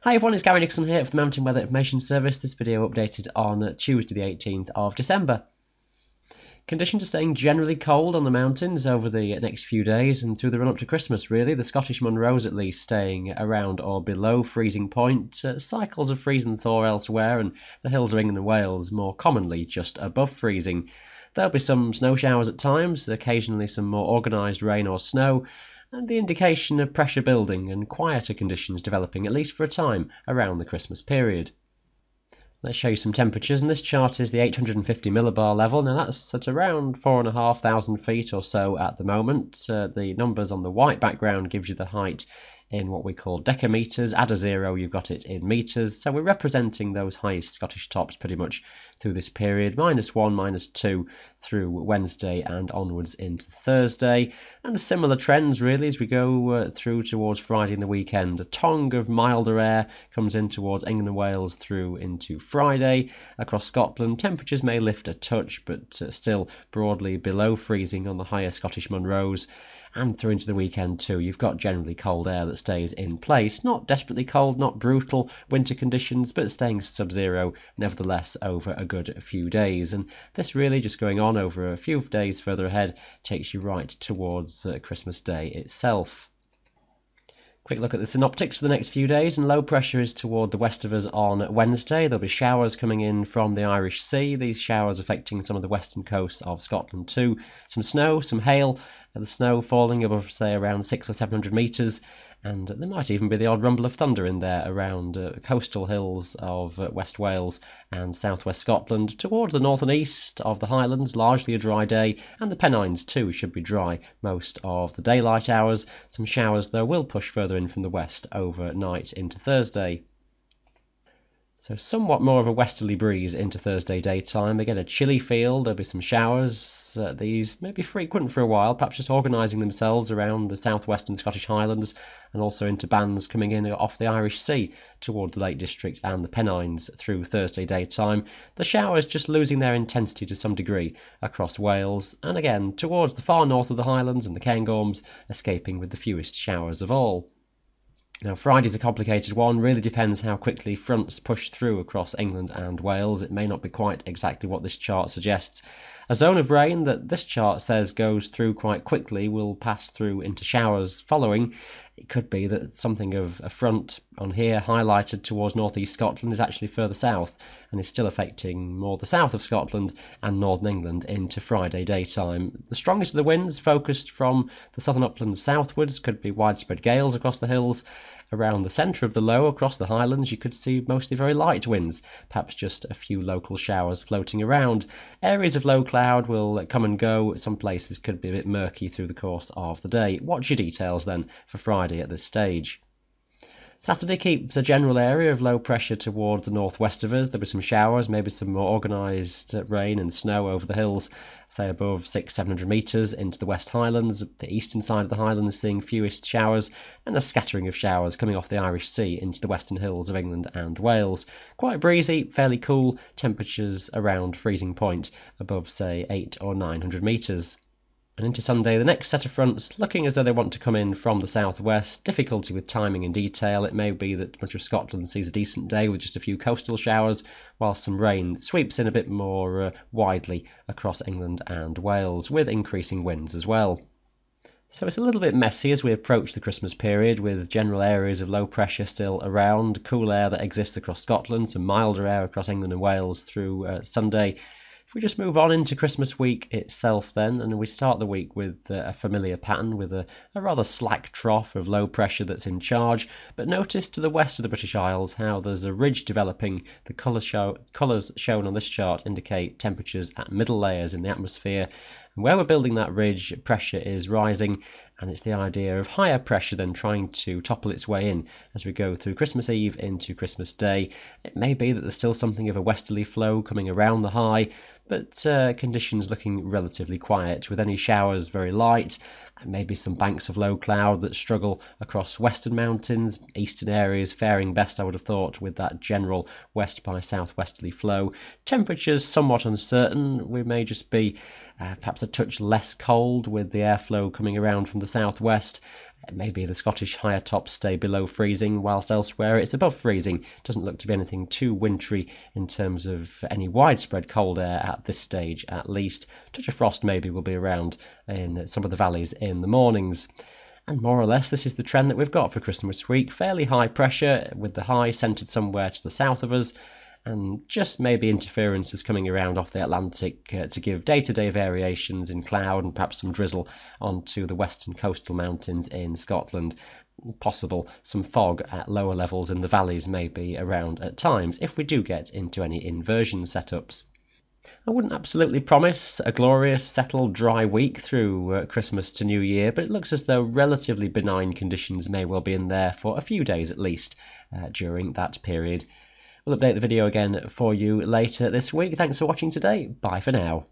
Hi everyone, it's Gary Nixon here for the Mountain Weather Information Service. This video updated on Tuesday the 18th of December. Conditions are staying generally cold on the mountains over the next few days and through the run up to Christmas really. The Scottish Munros at least staying around or below freezing point. Cycles of freeze and thaw elsewhere, and the hills of England and Wales more commonly just above freezing. There'll be some snow showers at times, occasionally some more organised rain or snow, and the indication of pressure building and quieter conditions developing, at least for a time, around the Christmas period. Let's show you some temperatures, and this chart is the 850 millibar level. Now that's at around 4,500 feet or so at the moment. The numbers on the white background gives you the height in what we call decameters. Add a zero, you've got it in meters. So we're representing those highest Scottish tops pretty much through this period. -1, -2 through Wednesday and onwards into Thursday. And the similar trends really as we go through towards Friday and the weekend. A tongue of milder air comes in towards England and Wales through into Friday. Across Scotland, temperatures may lift a touch, but still broadly below freezing on the higher Scottish Munros. And through into the weekend too, you've got generally cold air that stays in place. Not desperately cold, not brutal winter conditions, but staying sub-zero nevertheless over a good few days. And this really just going on over a few days further ahead takes you right towards Christmas Day itself. Quick look at the synoptics for the next few days, and low pressure is toward the west of us on Wednesday. There'll be showers coming in from the Irish Sea, these showers affecting some of the western coasts of Scotland too. Some snow, some hail, the snow falling above, say, around 600 or 700 metres, and there might even be the odd rumble of thunder in there around coastal hills of West Wales and southwest Scotland. Towards the north and east of the Highlands, largely a dry day, and the Pennines too should be dry most of the daylight hours. Some showers though will push further in from the west overnight into Thursday. So somewhat more of a westerly breeze into Thursday daytime. Again, a chilly feel. There'll be some showers. These may be frequent for a while, perhaps just organising themselves around the southwestern Scottish Highlands and also into bands coming in off the Irish Sea toward the Lake District and the Pennines through Thursday daytime. The showers just losing their intensity to some degree across Wales, and again towards the far north of the Highlands and the Cairngorms, escaping with the fewest showers of all. Now, Friday's a complicated one, really depends how quickly fronts push through across England and Wales. It may not be quite exactly what this chart suggests. A zone of rain that this chart says goes through quite quickly will pass through into showers following. It could be that something of a front on here highlighted towards northeast Scotland is actually further south and is still affecting more the south of Scotland and northern England into Friday daytime. The strongest of the winds focused from the southern uplands southwards, could be widespread gales across the hills. Around the centre of the low across the Highlands you could see mostly very light winds, perhaps just a few local showers floating around. Areas of low cloud will come and go. Some places could be a bit murky through the course of the day. Watch your details then for Friday at this stage. Saturday keeps a general area of low pressure towards the northwest of us. There'll be some showers, maybe some more organised rain and snow over the hills, say above 600-700 metres into the West Highlands. The eastern side of the Highlands seeing fewest showers, and a scattering of showers coming off the Irish Sea into the western hills of England and Wales. Quite breezy, fairly cool, temperatures around freezing point, above say 800 or 900 metres. And into Sunday, the next set of fronts looking as though they want to come in from the southwest. Difficulty with timing and detail. It may be that much of Scotland sees a decent day with just a few coastal showers, whilst some rain sweeps in a bit more widely across England and Wales, with increasing winds as well. So it's a little bit messy as we approach the Christmas period, with general areas of low pressure still around, cool air that exists across Scotland, some milder air across England and Wales through Sunday. If we just move on into Christmas week itself then, and we start the week with a familiar pattern with a rather slack trough of low pressure that's in charge, but notice to the west of the British Isles how there's a ridge developing. The colours shown on this chart indicate temperatures at middle layers in the atmosphere, and where we're building that ridge, pressure is rising, and it's the idea of higher pressure then trying to topple its way in as we go through Christmas Eve into Christmas Day. It may be that there's still something of a westerly flow coming around the high, but conditions looking relatively quiet, with any showers very light, and maybe some banks of low cloud that struggle across western mountains. Eastern areas faring best, I would have thought, with that general west by southwesterly flow. Temperatures somewhat uncertain. We may just be perhaps a touch less cold with the airflow coming around from the southwest. Maybe the Scottish higher tops stay below freezing, whilst elsewhere it's above freezing. Doesn't look to be anything too wintry in terms of any widespread cold air at this stage, at least. Touch of frost maybe will be around in some of the valleys in the mornings. And more or less this is the trend that we've got for Christmas week. Fairly high pressure, with the high centred somewhere to the south of us, and just maybe interferences coming around off the Atlantic to give day-to-day variations in cloud and perhaps some drizzle onto the western coastal mountains in Scotland. Possible some fog at lower levels in the valleys may be around at times if we do get into any inversion setups. I wouldn't absolutely promise a glorious, settled, dry week through Christmas to New Year, but it looks as though relatively benign conditions may well be in there for a few days at least during that period. We'll update the video again for you later this week. Thanks for watching today. Bye for now.